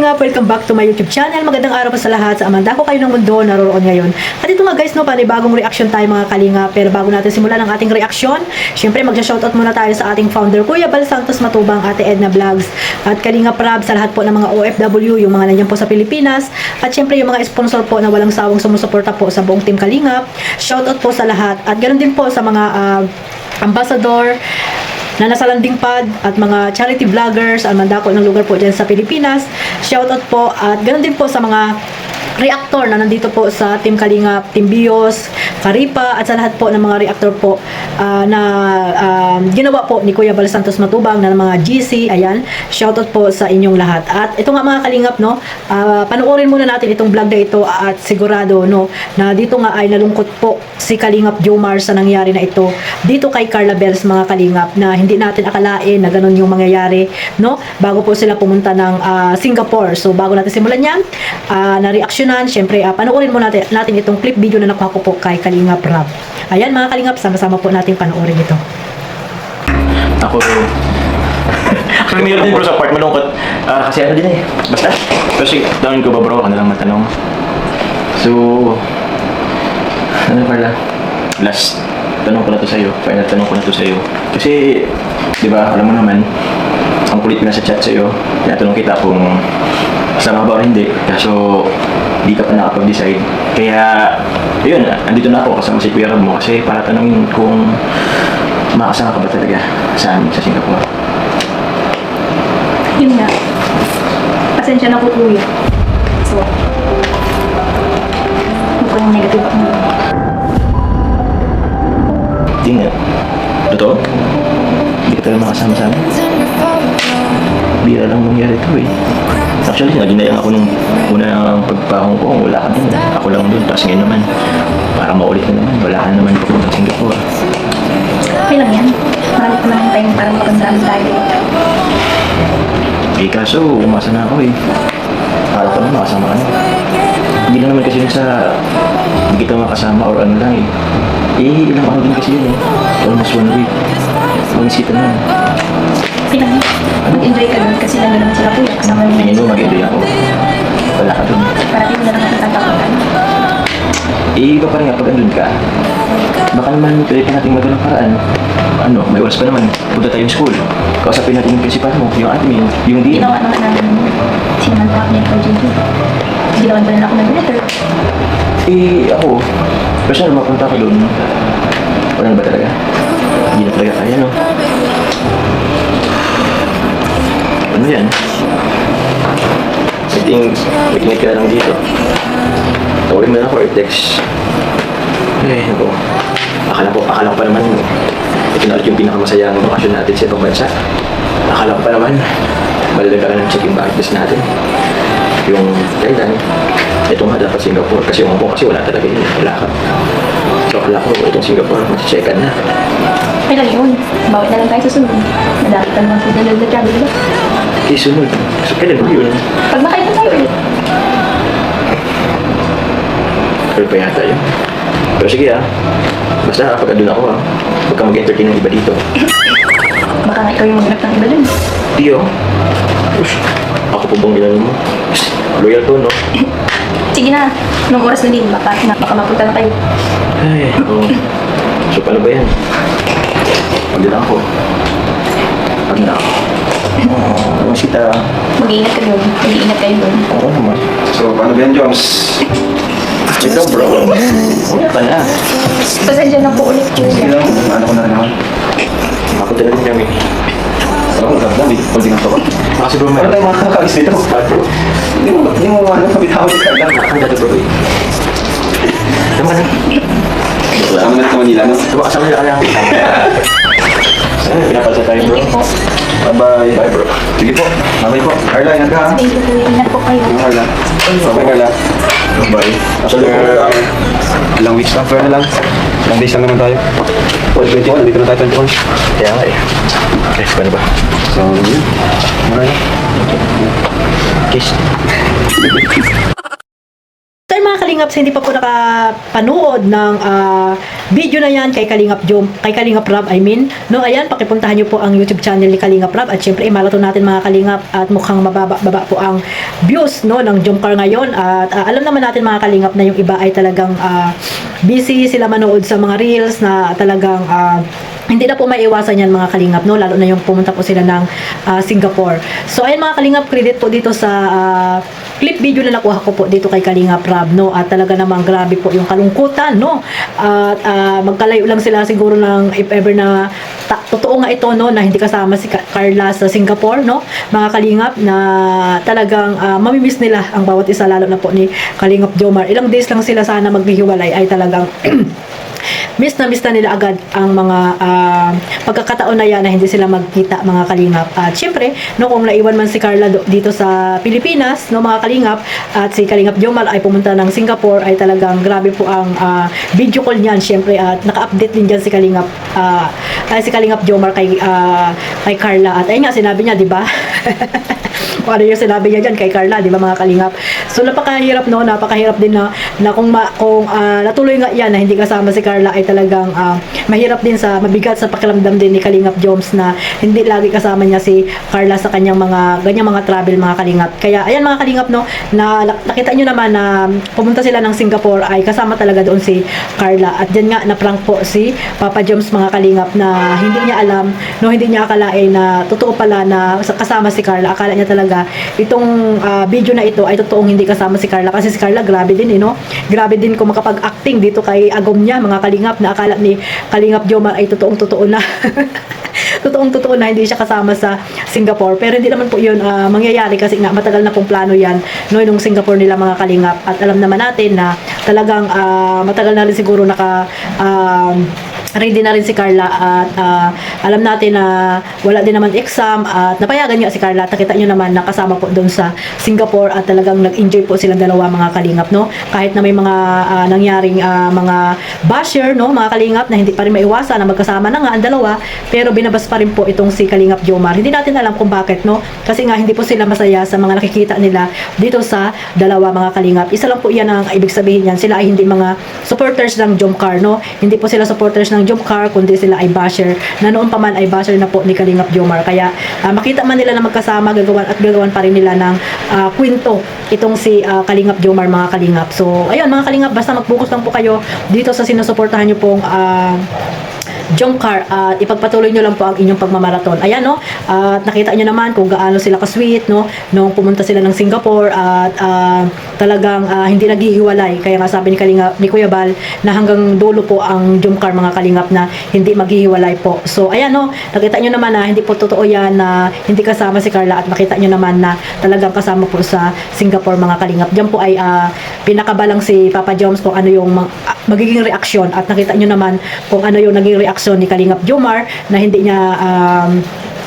Kalingap, welcome back to my YouTube channel. Magandang araw po sa lahat. Sa amanda ko kayo ng mundo, naroroon ngayon. At ito nga guys, no, panibagong reaction tayo mga Kalingap. Pero bago natin simulan ang ating reaction, syempre magsa-shoutout muna tayo sa ating founder, Kuya Bal Santos Matubang, Ate Edna Vlogs, at Kalingap Rab sa lahat po ng mga OFW, yung mga nandiyan po sa Pilipinas, at syempre yung mga sponsor po na walang sawang sumusuporta po sa buong Team Kalingap. Shoutout po sa lahat. At ganoon din po sa mga ambassador na nasa landing pad at mga charity vloggers, mandako ng lugar po dyan sa Pilipinas. Shoutout po at ganoon din po sa mga reactor na nandito po sa Team Kalingap, Team Bios, Karipa, at sa lahat po ng mga reactor po na ginawa po ni Kuya Bal Santos Matubang na mga GC. Ayan, shoutout po sa inyong lahat. At ito nga mga Kalingap, no, panoorin muna natin itong vlog na ito at sigurado, no, na dito nga ay nalungkot po si Kalingap Jomar sa nangyari na ito dito kay Carla Bells mga Kalingap, na hindi natin akalain na ganun yung mangyayari, no, bago po sila pumunta ng Singapore. So bago natin simulan yan, na reaksyonan, syempre panoorin mo natin itong clip video na nakuha ko po kay Kalingap Rab. Ayan mga Kalingap, sama-sama po natin panoorin ito. Ako actually mayroon din bro sa part malungkot. Kasi ano din eh. Basta. Kasi down ko ba bro, ako na lang matanong. So, ano pala? Last tanong ko na to sa'yo. Final tanong ko na to sa'yo. Kasi, di ba, alam mo naman, ang kulit ko na sa chat sa'yo. Tinatanong kita kung sama ba o hindi. Kaso, di ka pa nakapag-decide. Kaya, yun, andito na ako kasama si Kuya Rab mo kasi para tanongin kung makasama ka ba talaga sa amin sa Singapore. Yun nga. Pasensya na po kuya. So, mukhang negative ako. Hindi nga. Totoo? Hindi ka talaga makasama sa amin? Bira lang nangyari ito eh. Actually, naginayang ako nung unang pagpahong ko. Wala ka dun. Ako lang dun. Tapos ngayon naman, para maulit na naman, wala ka naman pupunta sa Singapore. Okay lang yan. Marami ko lang tayong parang magandaan tayo. Eh kaso, umasa na ako eh. Akala ko naman makasama ka na. Hindi lang naman kasi yun sa hindi kita makasama or ano lang eh. Eh, ilang araw din kasi yun eh. Almost 1 week. Manis kita na. Okay lang yan. Mag-enjoy ka dun kasi lang naman sila kuya. Kasama naman Tingin mo, sila. mag-enjoy ako. Wala ka dun. Parating mo na lang ako tatapakan. Eh, iba pa rin nga pag andun ka. Baka naman pwede pa natin magalang paraan. Ano, may oras pa naman. Punta tayong school. Kausapin natin yung principal mo, yung admin, yung dean. Ginawa naman namin sinamantap niya ikaw dyan. Ginawan pa rin ako ng letter. Eh, ako, personal mapunta ko doon. Wala na ba talaga? Hindi na talaga kaya, no? Ano yan? I think, mag-ingat ka na lang dito. Tawagin mo na ako or text. Eh, ako. Akala ko pa naman, ito na ulit yung pinakamasayang bakasyon natin sa ibang bansa. Akala ko pa naman, malalaga ka ng check-in baggage natin. Yung Thailand, ito nga dapat Singapore. Kasi yung Hong Kong kasi wala talaga yun. Wala ka. So, akala ko itong Singapore, mag-checkan na. Okay lang yun. Bawit na lang tayo sa sunod. Madami pa naman food na nag-travel, diba? Eh, sunod. So, kailan ba yun? Pag makain tayo ulit. Pero pa yata yun. Pero sige basta pag andun ako huwag kang mag-entertain ng iba dito. Baka nga ikaw yung maghanap ng iba dun. Dio, ako po bang ginano mo? Loyal to, no? Sige na. Nung oras na din, baka mapunta na kayo. Ay, oo. So, paano ba yan? Pag na ako. Pag na ako. Mas kita. Mag-iingat ka doon. Mag-iingat kayo doon. Oo naman. So, paano ba yan, Joms? Ikaw, bro. Wala pa na. Pasensya na po ulit. Sige lang, ano ko na rin naman. Ako talaga kami. Ako, maganda, pag ginagawa ko. Kasi bro, Ano tayo makakaalis dito? Hindi mo ano, kabitaw si Carla. Ang dati bro. Tama ka na. Kasama na sa Manila, no? Diba kasama nila ka lang? Pinapalsa tayo bro. Sige po. Bye-bye. Bye bro. Sige po. Bye po. Carla, ingat ka ha? Thank you po. Ingat po kayo. Ano, Carla? Bye, Carla. Bye. Actually, Ilang weeks lang, fair na lang. Ilang days lang naman tayo. 21, dito na tayo 21. kaya nga eh. Okay, paano ba? So, yun. Muna na. Kiss. So mga Kalingap, sa hindi pa po nakapanood ng video na yan kay Kalingap Rob, no, ayan, pakipuntahan nyo po ang YouTube channel ni Kalingap Rob, at syempre imaraton natin mga Kalingap, at mukhang mababa po ang views, no, ng jump car ngayon, at alam naman natin mga Kalingap na yung iba ay talagang busy sila manood sa mga reels na talagang hindi na po maiiwasan yan mga Kalingap, no, lalo na yung pumunta po sila ng Singapore. So ayun mga Kalingap, credit po dito sa clip video na nakuha ko po dito kay Kalingap Rob, no, at talaga namang grabe po yung kalungkutan, no, at magkalayo lang sila siguro ng if ever na totoo nga ito, no, na hindi kasama si Carla sa Singapore, no, mga Kalingap, na talagang mamimiss nila ang bawat isa, lalo na po ni Kalingap Jomar. Ilang days lang sila sana maghihiwalay ay talagang miss na nila agad ang mga pagkakataon na yan na hindi sila magkita mga Kalingap. At syempre, no, kung naiwan man si Carla dito sa Pilipinas, no, mga Kalingap, at si Kalingap Jomar ay pumunta ng Singapore, ay talagang grabe po ang video call niyan, syempre, at naka-update din dyan si Kalingap Jomar kay Carla. At ayun nga, sinabi niya, di ba? Kung ano yung sinabi niya dyan kay Carla, di ba mga Kalingap? So napakahirap, no, napakahirap din na kung natuloy nga yan na hindi kasama si Carla, ay talagang mahirap din, mabigat sa pakiramdam din ni Kalingap Joms na hindi lagi kasama niya si Carla sa kanyang mga travel mga Kalingap. Kaya ayan mga Kalingap, no, na nakita nyo naman na pumunta sila ng Singapore, ay kasama talaga doon si Carla, at dyan nga na prank po si Papa Joms mga Kalingap, na hindi niya alam, no, hindi niya akalain na totoo pala na kasama si Carla. Akala niya talaga itong video na ito ay totoong hindi kasama si Carla, kasi si Carla grabe din, no, grabe din kung makapag-acting dito kay agom niya mga Kalingap, na akala ni Kalingap Jomar ay totoong-totoo na totoong-totoo na hindi siya kasama sa Singapore. Pero hindi naman po yun mangyayari, kasi nga matagal na pong plano yan, no, nung Singapore nila mga Kalingap, at alam naman natin na talagang matagal na rin siguro ready na rin si Carla, at alam natin na wala din naman exam, at napayagan nga si Carla, at nakita nyo naman na kasama po doon sa Singapore, at talagang nag-enjoy po silang dalawa mga Kalingap, no, kahit na may mga nangyaring mga basher, no, mga Kalingap, na hindi pa rin maiwasan na magkasama na nga ang dalawa, pero binabas pa rin po itong si Kalingap Jomar. Hindi natin alam kung bakit, no, kasi nga hindi po sila masaya sa mga nakikita nila dito sa dalawa mga Kalingap. Isa lang po yan ang ibig sabihin yan, sila ay hindi mga supporters ng jump car, no, hindi po sila supporters ng jump car, kundi sila ay basher, na noon pa man ay basher na po ni Kalingap Jomar. Kaya makita man nila na magkasama, gagawan pa rin nila ng kwento itong si Kalingap Jomar mga Kalingap. So ayun mga Kalingap, basta mag-focus lang po kayo dito sa sinusuportahan nyo pong jump car, at ipagpatuloy nyo lang po ang inyong pagmamaraton. Ayan, no, at nakita nyo naman kung gaano sila ka-sweet, no, nung pumunta sila ng Singapore, at talagang hindi naghihiwalay. Kaya nga sabi ni Kuya Bal na hanggang dulo po ang jump car mga Kalingap, na hindi maghihiwalay po. So ayan, no, nakita nyo naman na hindi po totoo yan na hindi kasama si Carla, at makita nyo naman na talagang kasama po sa Singapore mga Kalingap. Diyan po ay pinakabalang si Papa Joms kung ano yung magiging reaksyon, at nakita nyo naman kung ano yung naging reaksyon ni Kalingap Jomar na hindi niya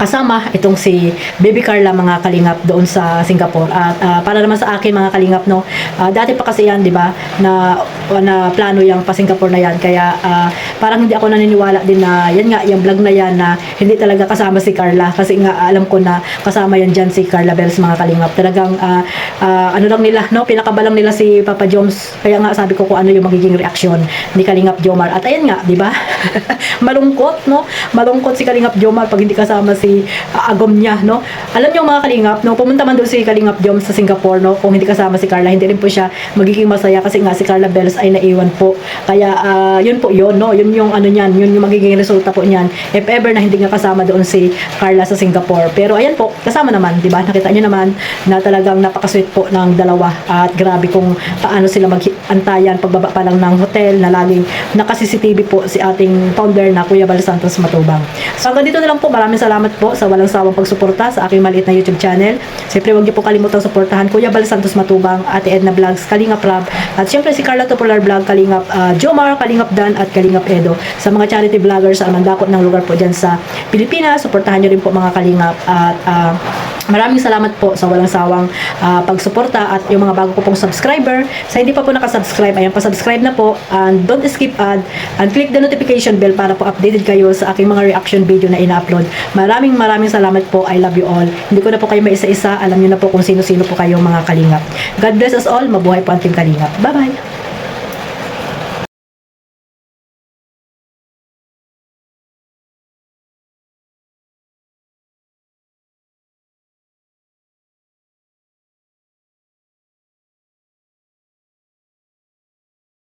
kasama itong si Baby Carla mga Kalingap doon sa Singapore. At para naman sa akin mga Kalingap, no, dati pa kasi yan, di ba, na plano yung pa Singapore na yan. Kaya parang hindi ako naniniwala din na yan nga, yung vlog na yan na hindi talaga kasama si Carla, kasi nga alam ko na kasama yan dyan si Carla Bells mga Kalingap. Talagang ano lang nila, no, pinakabalang nila si Papa Joms. Kaya nga sabi ko kung ano yung magiging reaksyon ni Kalingap Jomar. At ayan nga, di ba? Malungkot, no? Malungkot si Kalingap Jomar pag hindi kasama si agom niya, no? Alam niyo mga Kalingap, no, pumunta man doon si Kalingap Joms sa Singapore, no, kung hindi kasama si Carla, hindi rin po siya magiging masaya, kasi nga si Carla Bells ay naiwan po. Kaya yun po yun, no, yun yung ano niyan, yun yung magiging resulta po niyan if ever na hindi nga kasama doon si Carla sa Singapore. Pero ayan po, kasama naman, di ba? Nakita niyo naman na talagang napaka-sweet po ng dalawa, at grabe kung paano sila mag-antayan pagbaba pa lang ng hotel, na laging naka-CCTV po si ating founder na Kuya Bal Santos Matubang. So hanggang dito na lang po. Maraming salamat po sa walang sawang pagsuporta sa aking maliit na YouTube channel. Siyempre, huwag niyo po kalimutang suportahan Kuya Bal Santos Matubang, Ate Edna Vlogs, Kalingap Rob, at siyempre si Carla Topolar Vlog, Kalingap Jomar, Kalingap Dan, at Kalingap Edo. Sa mga charity vloggers sa mandakot ng lugar po dyan sa Pilipinas, suportahan niyo rin po mga Kalingap. At Maraming salamat po sa walang sawang pagsuporta at yung mga bago ko pong subscriber. Sa hindi pa po nakasubscribe, ayan, pasubscribe na po and don't skip ad and click the notification bell para po updated kayo sa aking mga reaction video na ina-upload. Maraming salamat po. I love you all. Hindi ko na po kayo maisa-isa. Alam niyo na po kung sino-sino po kayong mga kalingap. God bless us all. Mabuhay po ang Team Kalingap. Bye-bye!